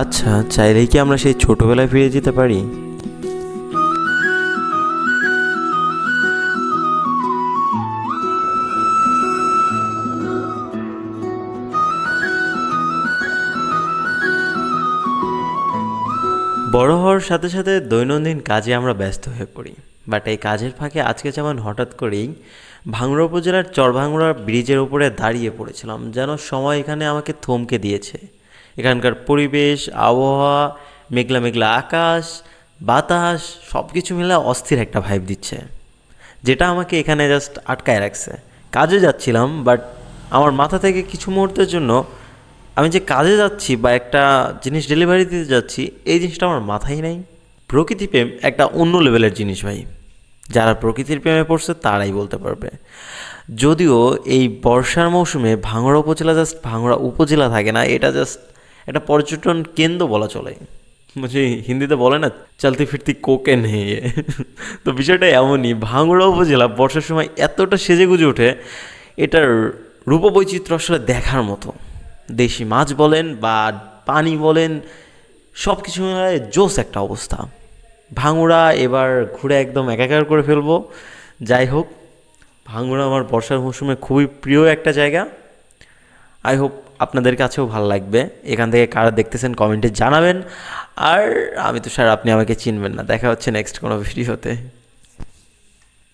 আচ্ছা, চাইলেই কি আমরা সেই ছোটবেলায় ফিরে যেতে পারি? বড় হওয়ার সাথে সাথে দৈনন্দিন কাজে আমরা ব্যস্ত হয়ে পড়ি। বাট এই কাজের ফাঁকে আজকে যেমন হঠাৎ করেই ভাঙড়া উপজেলার চরভাঙড়া ব্রিজের উপরে দাঁড়িয়ে পড়েছিলাম, যেন সময় এখানে আমাকে থমকে দিয়েছে। এখানকার পরিবেশ, আবহাওয়া, মেঘলা মেঘলা আকাশ, বাতাস সব কিছু মিলে অস্থির একটা ভাইব দিচ্ছে, যেটা আমাকে এখানে জাস্ট আটকায় রাখছে। কাজে যাচ্ছিলাম, বাট আমার মাথা থেকে কিছু মুহূর্তের জন্য আমি যে কাজে যাচ্ছি বা একটা জিনিস ডেলিভারি দিতে যাচ্ছি, এই জিনিসটা আমার মাথায় নেই। প্রকৃতি প্রেম একটা অন্য লেভেলের জিনিস ভাই। যারা প্রকৃতির প্রেমে পড়ছে তারাই বলতে পারবে। যদিও এই বর্ষার মৌসুমে ভাঙড়া উপজেলা জাস্ট ভাঙড়া উপজেলা থাকে না, এটা জাস্ট একটা পর্যটন কেন্দ্র বলা চলে। বুঝি হিন্দিতে বলে না, চলতি ফিরতি কোকে নেই। তো বিষয়টা এমনই, ভাঙড়া উপজেলা বর্ষার সময় এতটা সেজে গুজে ওঠে, এটার রূপবৈচিত্র্য আসলে দেখার মতো। দেশি মাছ বলেন বা পানি বলেন, সব কিছু মিলে জোস একটা অবস্থা। ভাঙড়া এবার ঘুরে একদম একাকার করে ফেলবো। যাই হোক, ভাঙড়া আমার বর্ষার মৌসুমে খুবই প্রিয় একটা জায়গা। আই হোপ আপনাদের কাছেও ভালো লাগবে। এখান থেকে কারা দেখতেছেন কমেন্টে জানাবেন। আর আমি তো স্যার, আপনি আমাকে চিনবেন না। দেখা হচ্ছে নেক্সট কোনো ভিডিওতে।